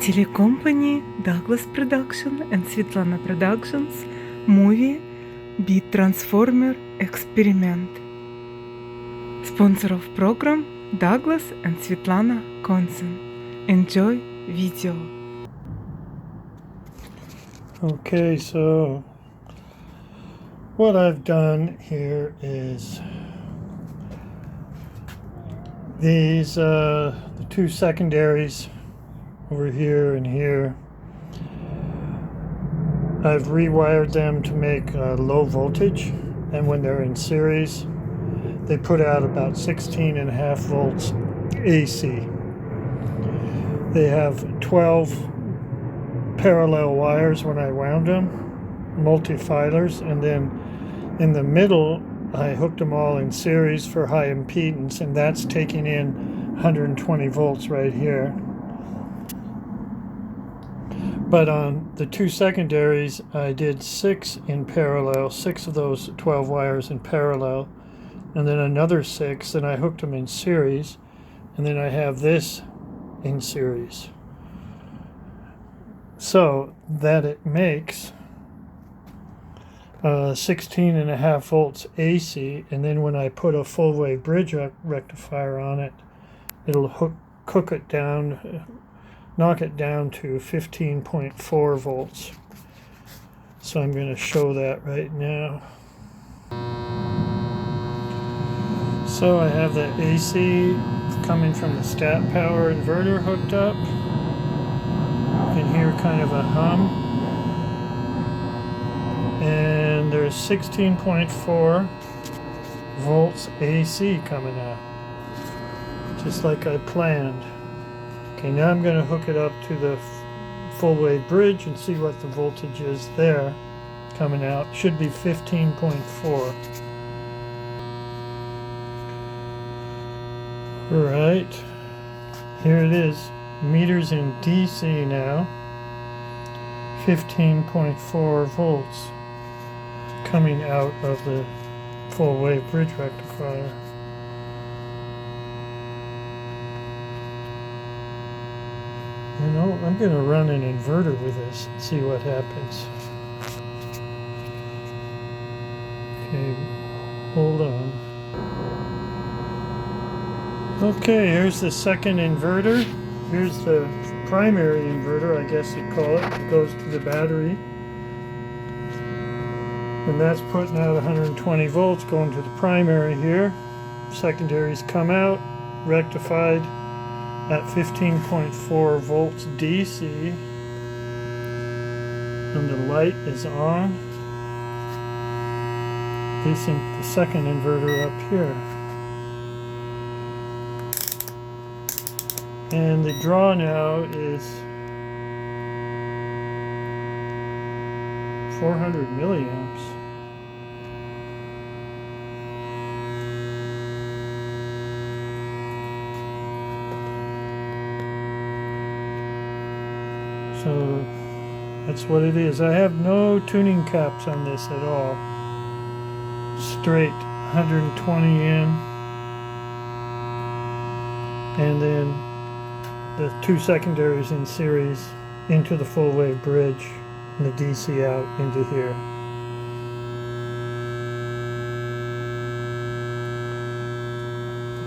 Telecompany, Douglas Production and Svetlana Productions movie BITT Transformer Experiment. Sponsor of program Douglas and Svetlana Konsen. Enjoy video. Okay, so what I've done here is these the two secondaries over here and here. I've rewired them to make low voltage, and when they're in series they put out about 16.5 volts AC. They have 12 parallel wires when I wound them, multi-filers, and then in the middle I hooked them all in series for high impedance, and that's taking in 120 volts right here. But on the two secondaries I did 6 in parallel, 6 of those 12 wires in parallel, and then another 6, and I hooked them in series, and then I have this in series. So that it makes 16.5 volts AC, and then when I put a full wave bridge rectifier on it, it'll cook it down, knock it down to 15.4 volts. So I'm going to show that right now. So I have the AC coming from the stat power inverter hooked up. You can hear kind of a hum. And there's 16.4 volts AC coming out, just like I planned. Okay, now I'm going to hook it up to the full wave bridge and see what the voltage is there coming out. Should be 15.4. Alright, here it is. Meters in DC now. 15.4 volts coming out of the full wave bridge rectifier. You know, I'm going to run an inverter with this and see what happens. Okay, hold on. Okay, here's the second inverter. Here's the primary inverter, I guess you'd call it. It goes to the battery. And that's putting out 120 volts going to the primary here. Secondaries come out, rectified at 15.4 volts DC. And the light is on. This is the second inverter up here. And the draw now is 400 milliamps. So that's what it is. I have no tuning caps on this at all. Straight 120 in. And then the two secondaries in series into the full wave bridge, and the DC out into here.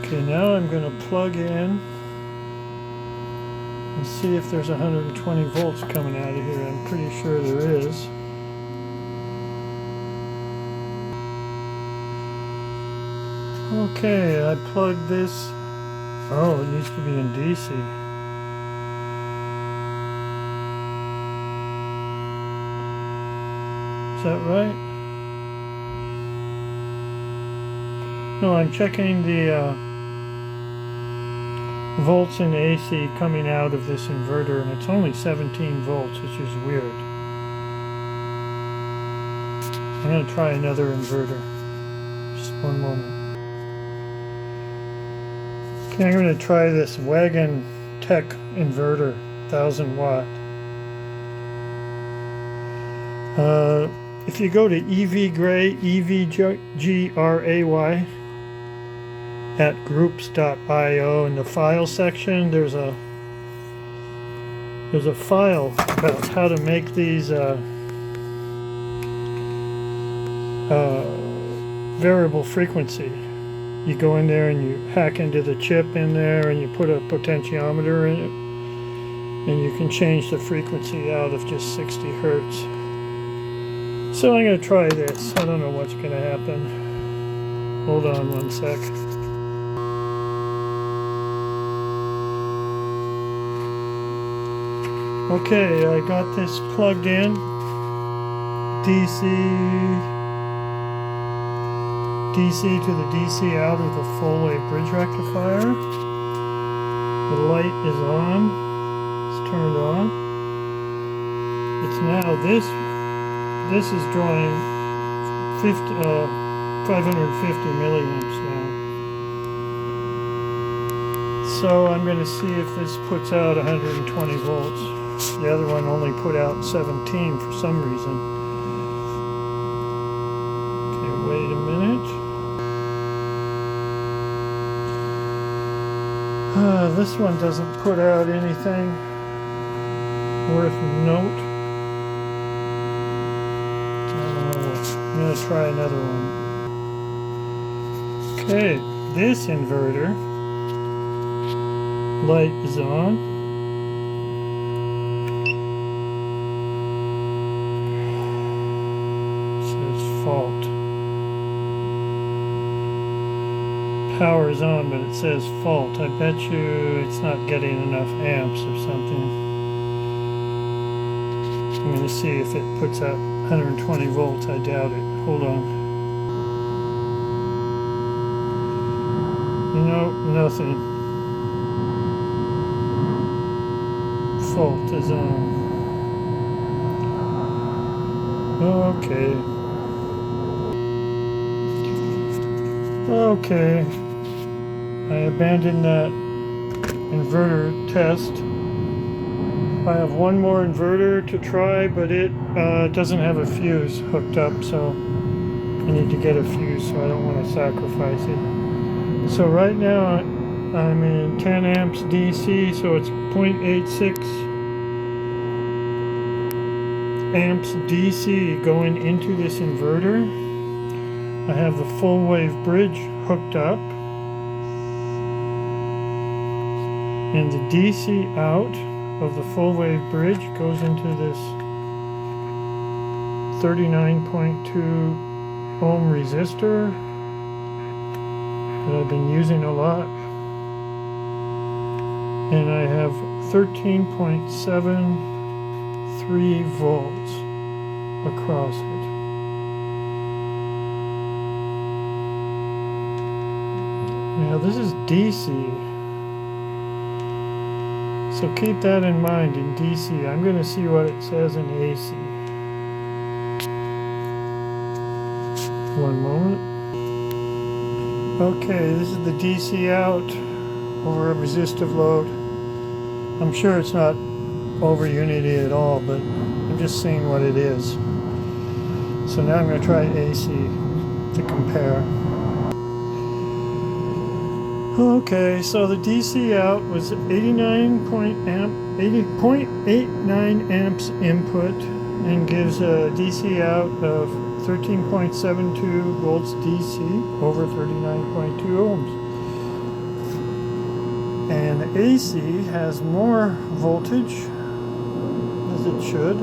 Okay, now I'm going to plug in and see if there's 120 volts coming out of here. I'm pretty sure there is. Okay, I plugged this. Oh, it needs to be in DC. Is that right? No, I'm checking the volts in AC coming out of this inverter, and it's only 17 volts, which is weird. I'm going to try another inverter. Just one moment. Okay, I'm going to try this Wagon Tech inverter, 1000 watt. If you go to EVGray, EVGRAY, at groups.io, in the file section there's a There's a file about how to make these variable frequency. You go in there and you hack into the chip in there and you put a potentiometer in it, and you can change the frequency out of just 60 hertz. So I'm going to try this. I don't know what's going to happen. Hold on one sec. Okay, I got this plugged in. DC to the DC out of the full wave bridge rectifier. The light is on. It's turned on. It's now this is drawing 550 milliamps now. So I'm going to see if this puts out 120 volts. The other one only put out 17 for some reason. Okay, wait a minute. This one doesn't put out anything worth note. I'm going to try another one. Okay, this inverter light is on. It says fault. Power is on, but it says fault. I bet you it's not getting enough amps or something. I'm going to see if it puts out 120 volts. I doubt it. Hold on. No, nothing. Fault is on. Okay. Okay. I abandoned that inverter test. I have one more inverter to try, but it doesn't have a fuse hooked up, so I need to get a fuse, so I don't want to sacrifice it. So right now I'm in 10 amps DC, so it's 0.86 amps DC going into this inverter. I have the full wave bridge hooked up, and the DC out of the full wave bridge goes into this 39.2 ohm resistor that I've been using a lot, and I have 13.73 volts across it. Now this is DC, so keep that in mind in DC. I'm going to see what it says in AC. One moment. Okay, this is the DC out over a resistive load. I'm sure it's not over unity at all, but I'm just seeing what it is. So now I'm going to try AC to compare. Okay, so the DC out was 80.89 amps input and gives a DC out of 13.72 volts DC over 39.2 ohms. And AC has more voltage, as it should,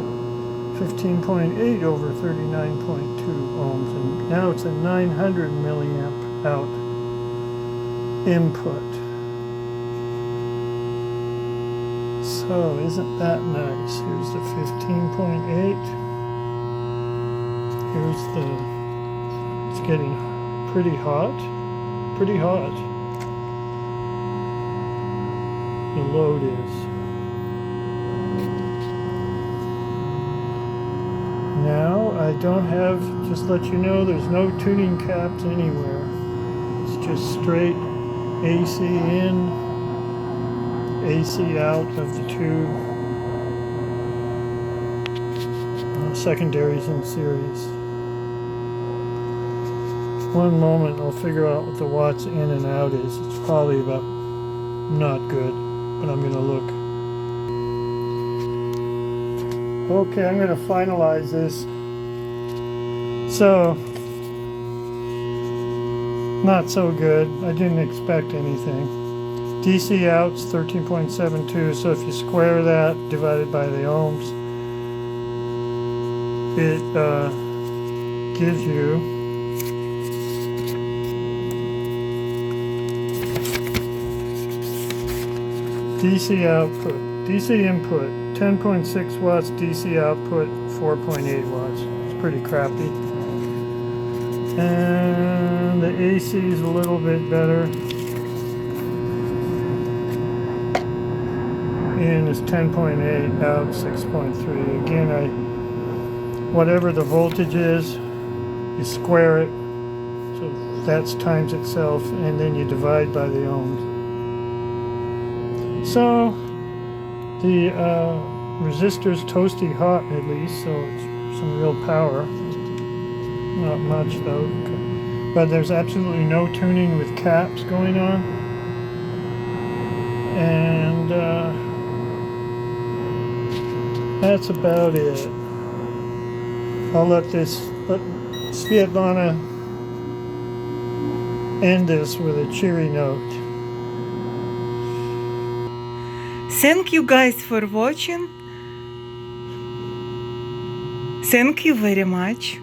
15.8 over 39.2 ohms, and now it's a 900 milliamp out input. So isn't that nice? Here's the 15.8. Here's the, it's getting pretty hot. Pretty hot. The load is. Now I don't have, just let you know, there's no tuning caps anywhere. It's just straight AC in, AC out of the two secondaries in series. One moment, I'll figure out what the watts in and out is. It's probably about not good, but I'm going to look. Okay, I'm going to finalize this. So, not so good. I didn't expect anything. DC out's 13.72, so if you square that divided by the ohms, it gives you DC output, DC input 10.6 watts, DC output 4.8 watts. It's pretty crappy. And the AC is a little bit better. In is 10.8, out 6.3. Again, whatever the voltage is, you square it, so that's times itself, and then you divide by the ohms. So the resistor's toasty hot at least, so it's some real power. Not much though, but there's absolutely no tuning with caps going on, and that's about it. I'll let Svetlana end this with a cheery note. Thank you guys for watching. Thank you very much.